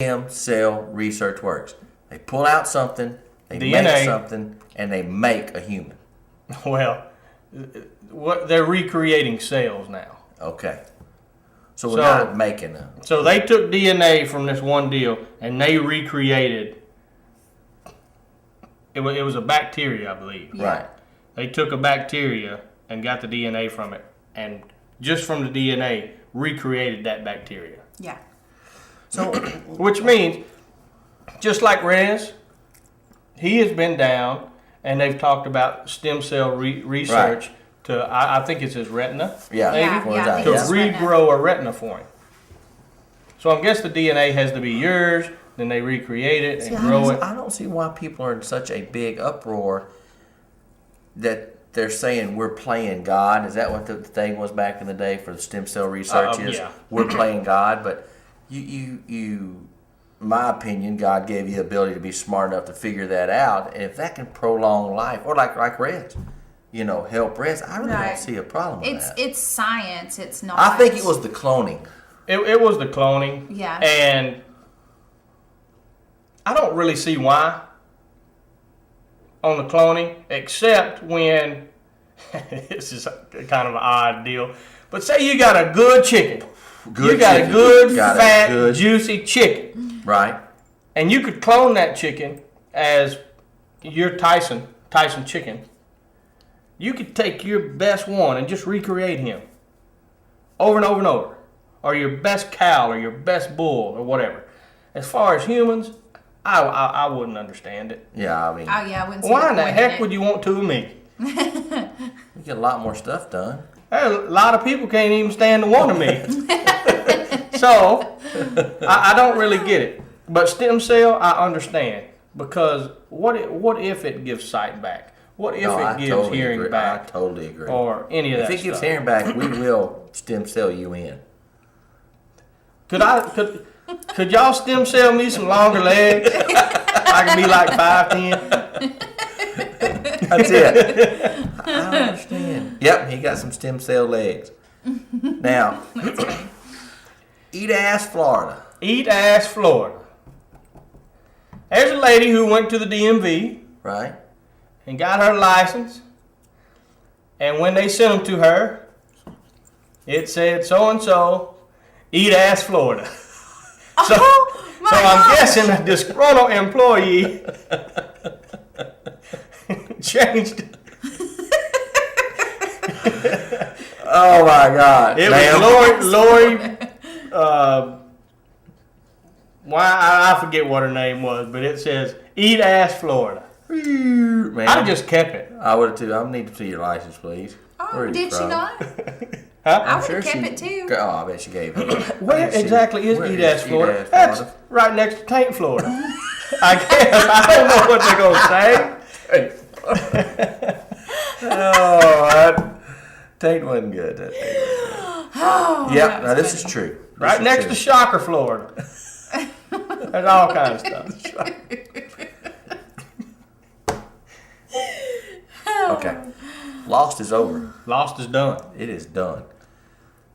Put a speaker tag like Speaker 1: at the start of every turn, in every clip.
Speaker 1: stem cell research works. They pull out something, they
Speaker 2: DNA.
Speaker 1: make something, and they make a human.
Speaker 2: Well, they're recreating cells now.
Speaker 1: Okay. So we're not making them.
Speaker 2: So they took DNA from this one deal and they recreated. It was a bacteria, I believe.
Speaker 3: Yeah.
Speaker 1: Right.
Speaker 2: They took a bacteria and got the DNA from it, and just from the DNA recreated that bacteria.
Speaker 3: Yeah.
Speaker 1: So,
Speaker 2: Which means, just like Rez, he has been down, and they've talked about stem cell research to, I think it's his retina,
Speaker 1: yeah.
Speaker 3: Yeah, I
Speaker 2: to
Speaker 3: think it's retina.
Speaker 2: regrow a retina for him. So I guess the DNA has to be yours, then they recreate it and grow it.
Speaker 1: I don't see why people are in such a big uproar that they're saying we're playing God. Is that what the thing was back in the day for the stem cell research is?
Speaker 2: Yeah.
Speaker 1: We're playing God, but you, my opinion, God gave you the ability to be smart enough to figure that out. And if that can prolong life, or like Reds, help Reds, I really don't see a problem with that.
Speaker 3: It's science. It's not.
Speaker 1: I think it was the cloning.
Speaker 2: It was the cloning.
Speaker 3: Yeah.
Speaker 2: And I don't really see why on the cloning, except when, this is kind of an odd deal, but say you got a good chicken. A good, fat, juicy chicken.
Speaker 1: Right.
Speaker 2: And you could clone that chicken as your Tyson chicken. You could take your best one and just recreate him over and over and over. Or your best cow or your best bull or whatever. As far as humans, I wouldn't understand it.
Speaker 1: Yeah, I mean.
Speaker 3: Oh yeah, I wouldn't see
Speaker 2: Why in the
Speaker 3: point
Speaker 2: heck
Speaker 3: it.
Speaker 2: would you want two of me?
Speaker 1: You get a lot more stuff done.
Speaker 2: A lot of people can't even stand the one of me. So, I don't really get it. But stem cell, I understand. Because what if it gives sight back? What if it gives
Speaker 1: totally
Speaker 2: hearing
Speaker 1: agree.
Speaker 2: back?
Speaker 1: I totally agree.
Speaker 2: Or any of that
Speaker 1: If
Speaker 2: stuff.
Speaker 1: it gives hearing back, we will stem cell you in.
Speaker 2: Could y'all stem cell me some longer legs? I can be like 5'10".
Speaker 1: That's it. I don't understand. Yep, he got some stem cell legs. Now, eat ass Florida.
Speaker 2: Eat ass Florida. There's a lady who went to the DMV
Speaker 1: Right?
Speaker 2: and got her license. And when they sent them to her, it said so-and-so, eat ass Florida. So I'm guessing a disgruntled employee changed it.
Speaker 1: Oh my God.
Speaker 2: It was Lori, I forget what her name was, but it says, eat ass Florida.
Speaker 1: Man,
Speaker 2: I just kept it.
Speaker 1: I would have too. I need to see your license, please.
Speaker 3: Oh,
Speaker 1: Where are you
Speaker 3: did she
Speaker 1: from?
Speaker 3: not?
Speaker 2: Huh?
Speaker 3: I would have kept it too.
Speaker 1: Oh, I bet she gave it.
Speaker 2: Where exactly is
Speaker 1: Where
Speaker 2: Eat
Speaker 1: is
Speaker 2: Ass Florida?
Speaker 1: Eat Ass
Speaker 2: That's
Speaker 1: Florida?
Speaker 2: right next to Taint, Florida. I guess. I don't know what they're going to say.
Speaker 1: Oh, Tate wasn't good. That Tate wasn't good.
Speaker 3: Oh,
Speaker 1: Yep, now this is true.
Speaker 2: Right next to Shocker, Florida. There's all kinds of stuff.
Speaker 1: Okay. Lost is over.
Speaker 2: Lost is done.
Speaker 1: It is done.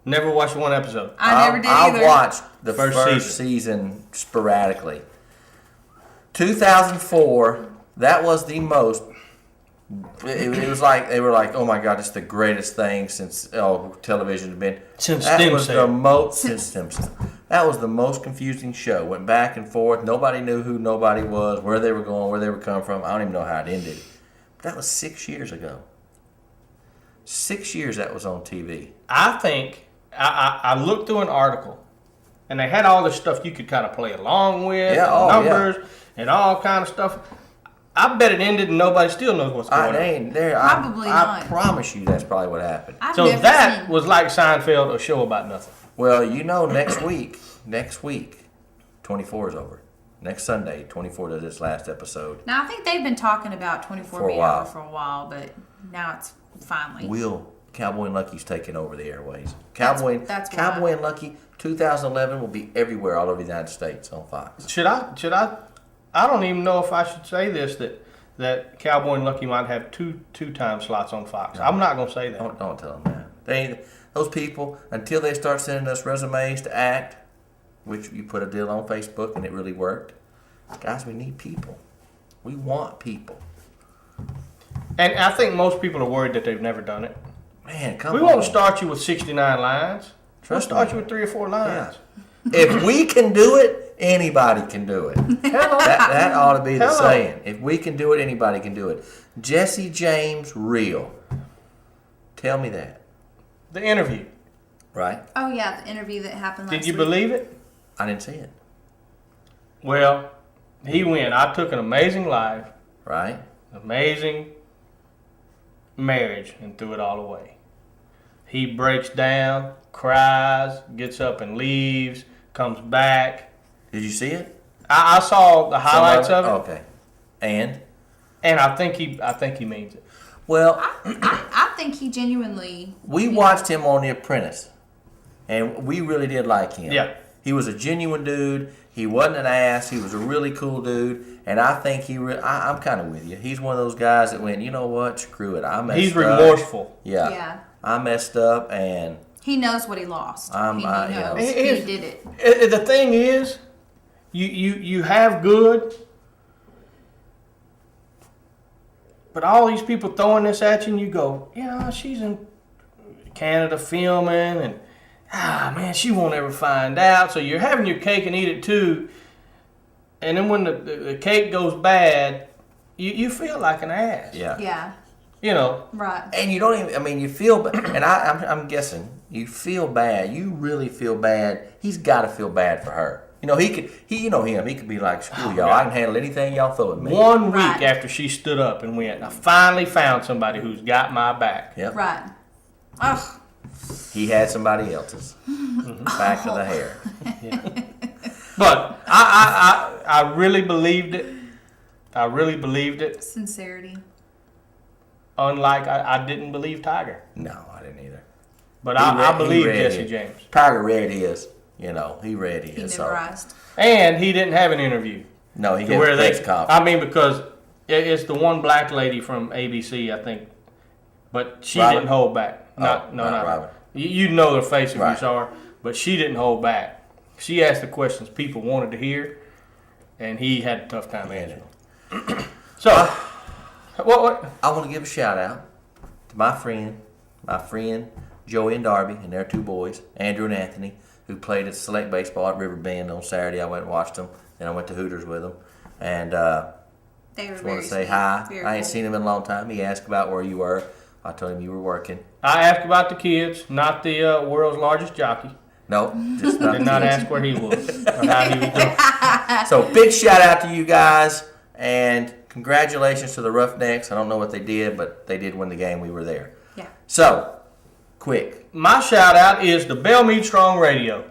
Speaker 2: Never watched one episode.
Speaker 3: I never did either.
Speaker 1: I watched the
Speaker 2: First
Speaker 1: first season sporadically. 2004, that was the most. It was like they were like, oh my God, it's the greatest thing since television has been.
Speaker 2: Since
Speaker 1: that
Speaker 2: Stem
Speaker 1: was
Speaker 2: Cell.
Speaker 1: the most since Stem Cell. That was the most confusing show. Went back and forth. Nobody knew who nobody was, where they were going, where they were coming from. I don't even know how it ended. But that was 6 years ago. 6 years that was on TV.
Speaker 2: I think I looked through an article, and they had all this stuff you could kind of play along with, numbers, and all kind of stuff. I bet it ended and nobody still knows what's going on.
Speaker 3: Probably
Speaker 1: I
Speaker 3: not.
Speaker 1: promise you that's probably what happened.
Speaker 3: I've
Speaker 2: So
Speaker 3: never
Speaker 2: that
Speaker 3: seen.
Speaker 2: was like Seinfeld, a show about nothing.
Speaker 1: Well, next week, 24 is over. Next Sunday, 24 does its last episode.
Speaker 3: Now I think they've been talking about 24
Speaker 1: For a
Speaker 3: being
Speaker 1: while.
Speaker 3: over for a while, but now it's finally.
Speaker 1: Cowboy and Lucky's taking over the airways. Cowboy
Speaker 3: why.
Speaker 1: and Lucky 2011 will be everywhere all over the United States on Fox.
Speaker 2: Should I? I don't even know if I should say this that Cowboy and Lucky might have two time slots on Fox. I'm not gonna say that.
Speaker 1: Don't tell them that. Those people, until they start sending us resumes to act, which you put a deal on Facebook and it really worked. Guys, we need people. We want people.
Speaker 2: And I think most people are worried that they've never done it.
Speaker 1: Man, come
Speaker 2: We
Speaker 1: on.
Speaker 2: won't start you with 69 lines. We'll
Speaker 1: Trust
Speaker 2: start
Speaker 1: me.
Speaker 2: you with 3 or 4 lines.
Speaker 1: If we can do it, anybody can do it.
Speaker 2: Hello.
Speaker 1: That ought to be the
Speaker 2: Hello.
Speaker 1: saying. If we can do it, anybody can do it. Jesse James, real. Tell me that.
Speaker 2: The interview.
Speaker 1: Right?
Speaker 3: Oh yeah, the interview that happened last
Speaker 2: Did you
Speaker 3: week.
Speaker 2: believe it?
Speaker 1: I didn't see it.
Speaker 2: Well, he went. I took an amazing life,
Speaker 1: Right?
Speaker 2: amazing marriage, and threw it all away. He breaks down, cries, gets up and leaves, comes back.
Speaker 1: Did you see it?
Speaker 2: I saw the highlights
Speaker 1: Some
Speaker 2: of it,
Speaker 1: Okay. And?
Speaker 2: and I think he means it.
Speaker 1: Well,
Speaker 3: I think he genuinely.
Speaker 1: we watched him on The Apprentice, and we really did like him.
Speaker 2: Yeah.
Speaker 1: He was a genuine dude. He wasn't an ass. He was a really cool dude. And I think I'm kind of with you. He's one of those guys that went, you know what, screw it. I messed up.
Speaker 2: He's remorseful.
Speaker 1: Yeah.
Speaker 3: Yeah.
Speaker 1: I messed up, and
Speaker 3: He knows what he lost.
Speaker 1: I-
Speaker 3: He
Speaker 1: you know.
Speaker 3: knows.
Speaker 2: He-
Speaker 3: He did it.
Speaker 2: The thing is, you have good, but all these people throwing this at you, and you go, she's in Canada filming, and man, she won't ever find out. So you're having your cake and eat it too. And then when the cake goes bad, you feel like an ass.
Speaker 1: yeah.
Speaker 3: Yeah.
Speaker 2: You know.
Speaker 3: Right.
Speaker 1: And you don't even, I mean, you feel, and I'm guessing, you feel bad. You really feel bad. He's got to feel bad for her. You know, you know him. He could be like, screw y'all.
Speaker 2: God.
Speaker 1: I can handle anything y'all throw at me.
Speaker 2: 1 week
Speaker 3: Right.
Speaker 2: after she stood up and went, I finally found somebody who's got my back.
Speaker 1: Yep.
Speaker 3: Right. Ugh.
Speaker 1: He had somebody else's. Back of the hair.
Speaker 2: But I really believed it. I really believed it.
Speaker 3: Sincerity.
Speaker 2: Unlike I didn't believe Tiger.
Speaker 1: No, I didn't either.
Speaker 2: But
Speaker 1: He
Speaker 2: I
Speaker 1: read
Speaker 2: believe Jesse
Speaker 1: his.
Speaker 2: James.
Speaker 1: Tiger read his. You know, he read
Speaker 3: He
Speaker 1: his.
Speaker 3: memorized.
Speaker 2: And he didn't have an interview.
Speaker 1: No, he
Speaker 2: To
Speaker 1: gave
Speaker 2: where
Speaker 1: a
Speaker 2: they,
Speaker 1: press conference.
Speaker 2: I mean, because it's the one black lady from ABC, I think. But she
Speaker 1: Robin?
Speaker 2: didn't hold back.
Speaker 1: not
Speaker 2: not
Speaker 1: Robin.
Speaker 2: You know her face if you
Speaker 1: Right.
Speaker 2: saw her. But she didn't hold back. She asked the questions people wanted to hear. And he had a tough time answering them. So, what?
Speaker 1: I want to give a shout out to my friend Joey and Darby and their 2 boys, Andrew and Anthony, who played at Select Baseball at River Bend on Saturday. I went and watched them. Then I went to Hooters with them. And
Speaker 3: They were
Speaker 1: just
Speaker 3: very
Speaker 1: want to say
Speaker 3: sweet.
Speaker 1: hi.
Speaker 3: Very
Speaker 1: I ain't
Speaker 3: cool.
Speaker 1: seen him in a long time. He asked about where you were. I told him you were working.
Speaker 2: I asked about the kids, not the world's largest jockey.
Speaker 1: No, just not.
Speaker 2: Did not ask where he was or how he was doing.
Speaker 1: So big shout out to you guys, and congratulations to the Roughnecks. I don't know what they did, but they did win the game. We were there.
Speaker 3: Yeah.
Speaker 1: So, quick.
Speaker 2: My shout out is the Bellmead Strong Radio.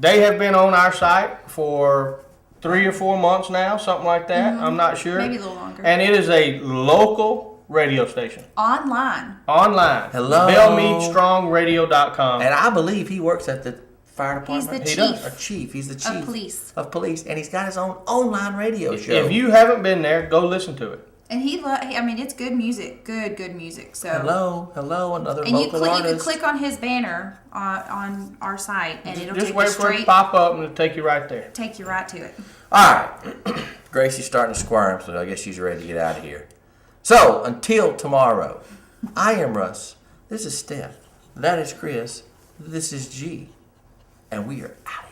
Speaker 2: They have been on our site for 3 or 4 months now, something like that. I'm not sure.
Speaker 3: Maybe a little longer.
Speaker 2: And it is a local radio station.
Speaker 3: Online.
Speaker 2: Online.
Speaker 1: Hello.
Speaker 2: BellmeadStrongRadio.com.
Speaker 1: And I believe he works at the fire
Speaker 3: He's
Speaker 1: department.
Speaker 3: the
Speaker 2: He
Speaker 3: chief.
Speaker 2: does.
Speaker 1: A chief. He's the chief
Speaker 3: Of police.
Speaker 1: of police, and he's got his own online radio show.
Speaker 2: If you haven't been there, go listen to it.
Speaker 3: And I mean, it's good music. Good music. So.
Speaker 1: hello, another
Speaker 3: And you
Speaker 1: local
Speaker 3: can
Speaker 1: artist.
Speaker 3: click on his banner on our site, and it'll
Speaker 2: Just
Speaker 3: take
Speaker 2: wait
Speaker 3: you
Speaker 2: for it to
Speaker 3: straight,
Speaker 2: pop up and it'll take you right there.
Speaker 3: take you right to it.
Speaker 1: All right, Gracie's starting to squirm, so I guess she's ready to get out of here. So until tomorrow, I am Russ. This is Steph. That is Chris. This is G, and we are out of here.